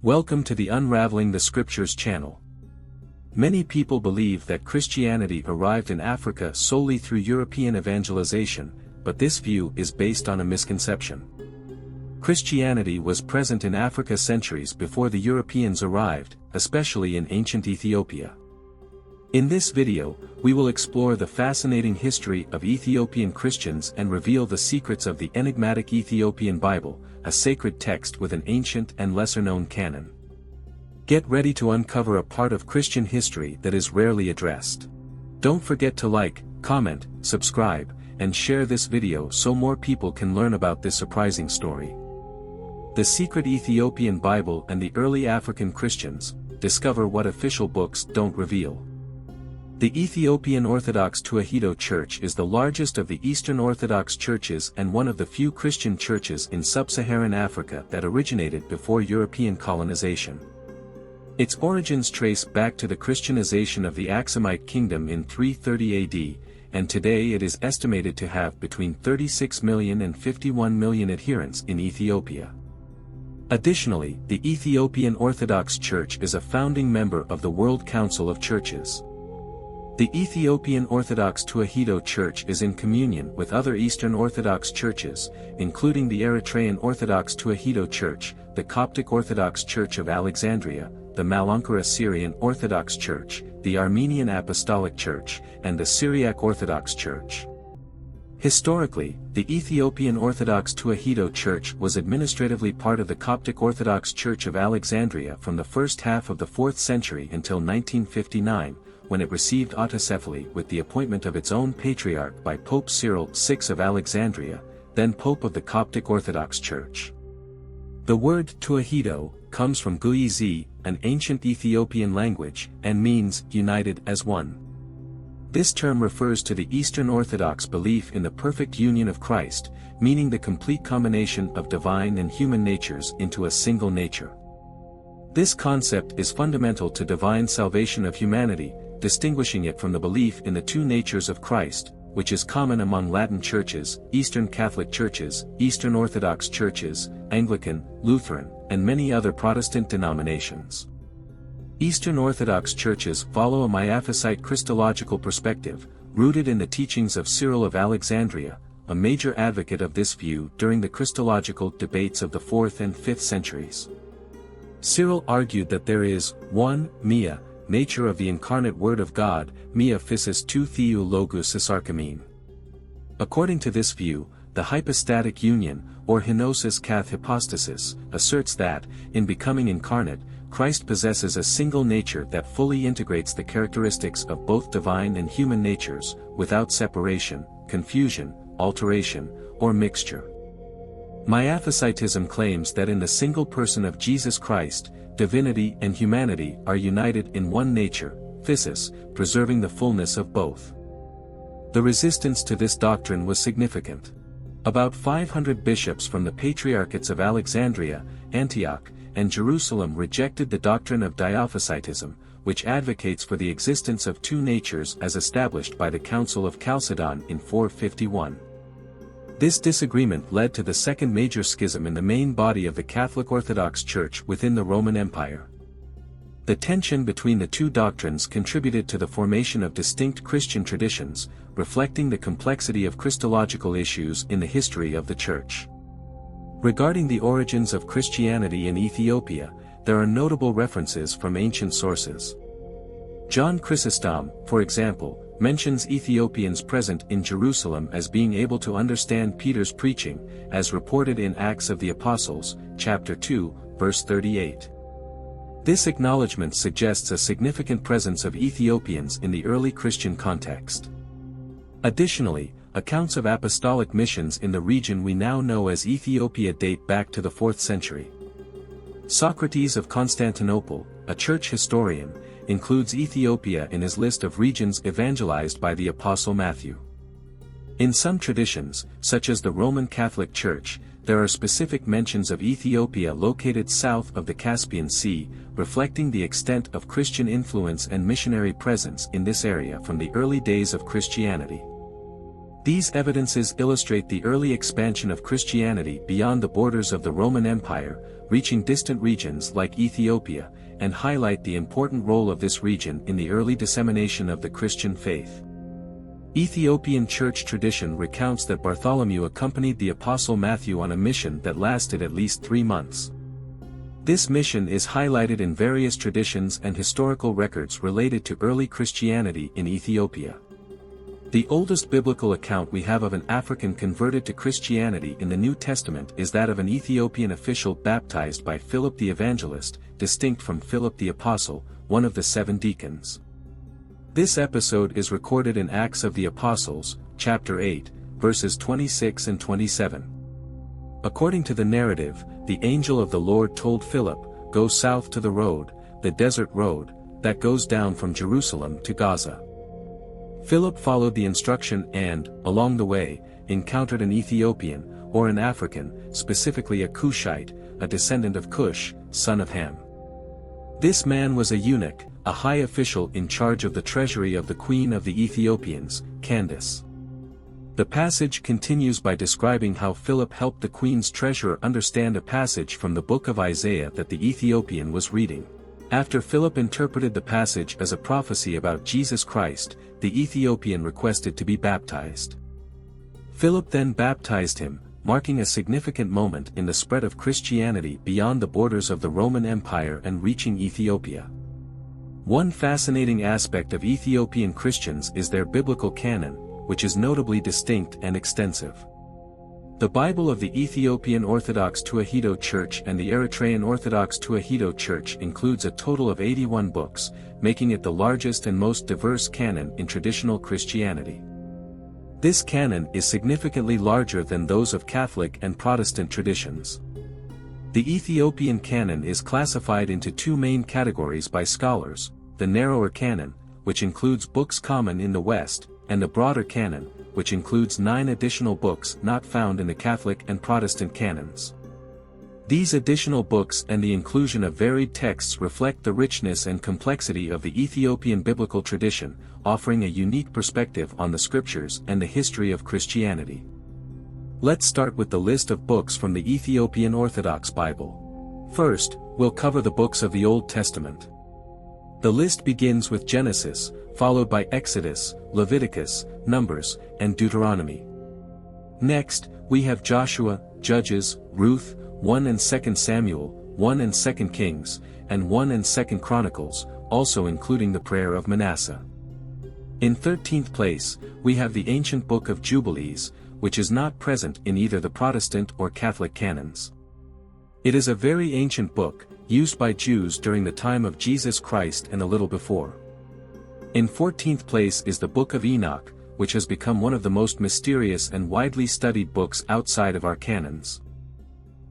Welcome to the Unraveling the Scriptures channel. Many people believe that Christianity arrived in Africa solely through European evangelization, but this view is based on a misconception. Christianity was present in Africa centuries before the Europeans arrived, especially in ancient Ethiopia. In this video, we will explore the fascinating history of Ethiopian Christians and reveal the secrets of the enigmatic Ethiopian Bible, a sacred text with an ancient and lesser-known canon. Get ready to uncover a part of Christian history that is rarely addressed. Don't forget to like, comment, subscribe, and share this video so more people can learn about this surprising story. The Secret Ethiopian Bible and the Early African Christians. Discover what official books don't reveal. The Ethiopian Orthodox Tewahedo Church is the largest of the Eastern Orthodox churches and one of the few Christian churches in sub-Saharan Africa that originated before European colonization. Its origins trace back to the Christianization of the Aksumite kingdom in 330 AD, and today it is estimated to have between 36 million and 51 million adherents in Ethiopia. Additionally, the Ethiopian Orthodox Church is a founding member of the World Council of Churches. The Ethiopian Orthodox Tewahedo Church is in communion with other Eastern Orthodox churches, including the Eritrean Orthodox Tewahedo Church, the Coptic Orthodox Church of Alexandria, the Malankara Syrian Orthodox Church, the Armenian Apostolic Church, and the Syriac Orthodox Church. Historically, the Ethiopian Orthodox Tewahedo Church was administratively part of the Coptic Orthodox Church of Alexandria from the first half of the 4th century until 1959, when it received autocephaly with the appointment of its own patriarch by Pope Cyril VI of Alexandria, then Pope of the Coptic Orthodox Church. The word Tewahedo comes from Guizi, an ancient Ethiopian language, and means united as one. This term refers to the Eastern Orthodox belief in the perfect union of Christ, meaning the complete combination of divine and human natures into a single nature. This concept is fundamental to divine salvation of humanity, distinguishing it from the belief in the two natures of Christ, which is common among Latin churches, Eastern Catholic churches, Eastern Orthodox churches, Anglican, Lutheran, and many other Protestant denominations. Eastern Orthodox churches follow a Miaphysite Christological perspective, rooted in the teachings of Cyril of Alexandria, a major advocate of this view during the Christological debates of the 4th and 5th centuries. Cyril argued that there is, 1, Mia, nature of the incarnate Word of God, Mia physis tou theou logos isarchamin. According to this view, the hypostatic union, or henosis kath hypostasis, asserts that, in becoming incarnate, Christ possesses a single nature that fully integrates the characteristics of both divine and human natures, without separation, confusion, alteration, or mixture. Miaphysitism claims that in the single person of Jesus Christ, divinity and humanity are united in one nature, physis, preserving the fullness of both. The resistance to this doctrine was significant. About 500 bishops from the Patriarchates of Alexandria, Antioch, and Jerusalem rejected the doctrine of Diophysitism, which advocates for the existence of two natures as established by the Council of Chalcedon in 451. This disagreement led to the second major schism in the main body of the Catholic Orthodox Church within the Roman Empire. The tension between the two doctrines contributed to the formation of distinct Christian traditions, reflecting the complexity of Christological issues in the history of the Church. Regarding the origins of Christianity in Ethiopia, there are notable references from ancient sources. John Chrysostom, for example, mentions Ethiopians present in Jerusalem as being able to understand Peter's preaching, as reported in Acts of the Apostles, chapter 2, verse 38. This acknowledgement suggests a significant presence of Ethiopians in the early Christian context. Additionally, accounts of apostolic missions in the region we now know as Ethiopia date back to the 4th century. Socrates of Constantinople, a church historian, includes Ethiopia in his list of regions evangelized by the Apostle Matthew. In some traditions, such as the Roman Catholic Church, there are specific mentions of Ethiopia located south of the Caspian Sea, reflecting the extent of Christian influence and missionary presence in this area from the early days of Christianity. These evidences illustrate the early expansion of Christianity beyond the borders of the Roman Empire, reaching distant regions like Ethiopia, and highlight the important role of this region in the early dissemination of the Christian faith. Ethiopian church tradition recounts that Bartholomew accompanied the Apostle Matthew on a mission that lasted at least 3 months. This mission is highlighted in various traditions and historical records related to early Christianity in Ethiopia. The oldest biblical account we have of an African converted to Christianity in the New Testament is that of an Ethiopian official baptized by Philip the Evangelist, distinct from Philip the Apostle, one of the 7 deacons. This episode is recorded in Acts of the Apostles, chapter 8, verses 26 and 27. According to the narrative, the angel of the Lord told Philip, "Go south to the road, the desert road, that goes down from Jerusalem to Gaza." Philip followed the instruction and, along the way, encountered an Ethiopian, or an African, specifically a Cushite, a descendant of Cush, son of Ham. This man was a eunuch, a high official in charge of the treasury of the queen of the Ethiopians, Candace. The passage continues by describing how Philip helped the queen's treasurer understand a passage from the book of Isaiah that the Ethiopian was reading. After Philip interpreted the passage as a prophecy about Jesus Christ, the Ethiopian requested to be baptized. Philip then baptized him, marking a significant moment in the spread of Christianity beyond the borders of the Roman Empire and reaching Ethiopia. One fascinating aspect of Ethiopian Christians is their biblical canon, which is notably distinct and extensive. The Bible of the Ethiopian Orthodox Tewahedo Church and the Eritrean Orthodox Tewahedo Church includes a total of 81 books, making it the largest and most diverse canon in traditional Christianity. This canon is significantly larger than those of Catholic and Protestant traditions. The Ethiopian canon is classified into 2 main categories by scholars: the narrower canon, which includes books common in the West, and the broader canon, which includes 9 additional books not found in the Catholic and Protestant canons. These additional books and the inclusion of varied texts reflect the richness and complexity of the Ethiopian biblical tradition, offering a unique perspective on the scriptures and the history of Christianity. Let's start with the list of books from the Ethiopian Orthodox Bible. First, we'll cover the books of the Old Testament. The list begins with Genesis, followed by Exodus, Leviticus, Numbers, and Deuteronomy. Next, we have Joshua, Judges, Ruth, 1 and 2 Samuel, 1 and 2 Kings, and 1 and 2 Chronicles, also including the prayer of Manasseh. In 13th place, we have the ancient Book of Jubilees, which is not present in either the Protestant or Catholic canons. It is a very ancient book, used by Jews during the time of Jesus Christ and a little before. In 14th place is the Book of Enoch, which has become one of the most mysterious and widely studied books outside of our canons.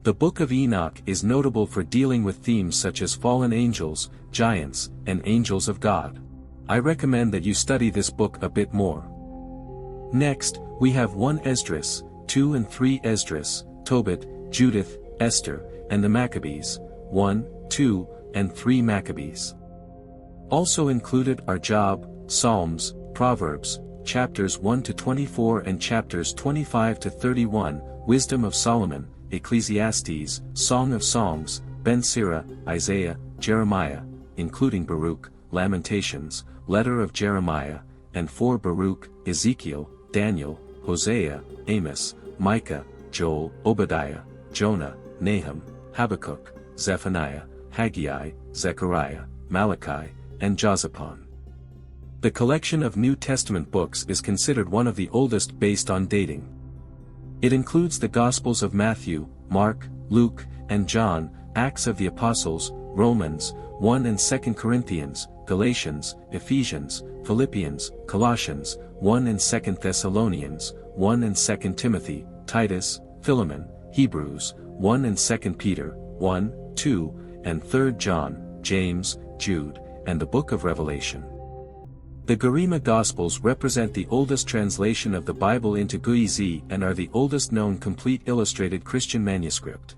The Book of Enoch is notable for dealing with themes such as fallen angels, giants, and angels of God. I recommend that you study this book a bit more. Next, we have 1 Esdras, 2 and 3 Esdras, Tobit, Judith, Esther, and the Maccabees, 1, 2, and 3 Maccabees. Also included are Job, Psalms, Proverbs, chapters 1 to 24 and chapters 25 to 31, Wisdom of Solomon, Ecclesiastes, Song of Songs, Ben-Sirah, Isaiah, Jeremiah, including Baruch, Lamentations, Letter of Jeremiah, and 4 Baruch, Ezekiel, Daniel, Hosea, Amos, Micah, Joel, Obadiah, Jonah, Nahum, Habakkuk, Zephaniah, Haggai, Zechariah, Malachi, and Jozaphon. The collection of New Testament books is considered one of the oldest based on dating. It includes the Gospels of Matthew, Mark, Luke, and John, Acts of the Apostles, Romans, 1 and 2 Corinthians, Galatians, Ephesians, Philippians, Colossians, 1 and 2 Thessalonians, 1 and 2 Timothy, Titus, Philemon, Hebrews, 1 and 2 Peter, 1, 2, and 3 John, James, Jude, and the Book of Revelation. The Garima Gospels represent the oldest translation of the Bible into Guizi and are the oldest known complete illustrated Christian manuscript.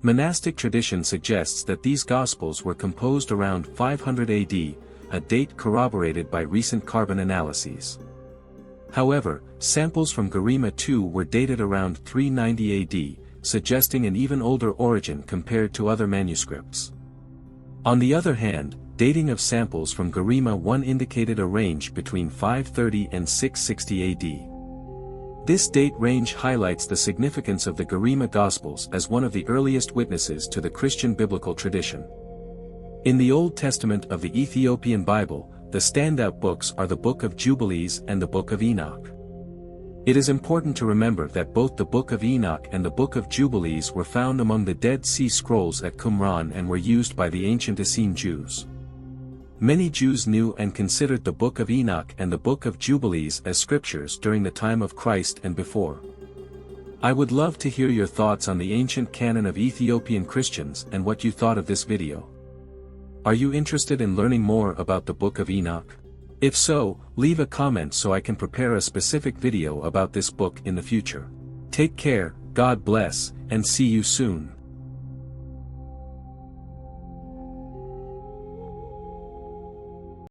Monastic tradition suggests that these Gospels were composed around 500 AD, a date corroborated by recent carbon analyses. However, samples from Garima II were dated around 390 AD, suggesting an even older origin compared to other manuscripts. On the other hand, dating of samples from Garima I indicated a range between 530 and 660 AD. This date range highlights the significance of the Garima Gospels as one of the earliest witnesses to the Christian biblical tradition. In the Old Testament of the Ethiopian Bible, the standout books are the Book of Jubilees and the Book of Enoch. It is important to remember that both the Book of Enoch and the Book of Jubilees were found among the Dead Sea Scrolls at Qumran and were used by the ancient Essene Jews. Many Jews knew and considered the Book of Enoch and the Book of Jubilees as scriptures during the time of Christ and before. I would love to hear your thoughts on the ancient canon of Ethiopian Christians and what you thought of this video. Are you interested in learning more about the Book of Enoch? If so, leave a comment so I can prepare a specific video about this book in the future. Take care, God bless, and see you soon.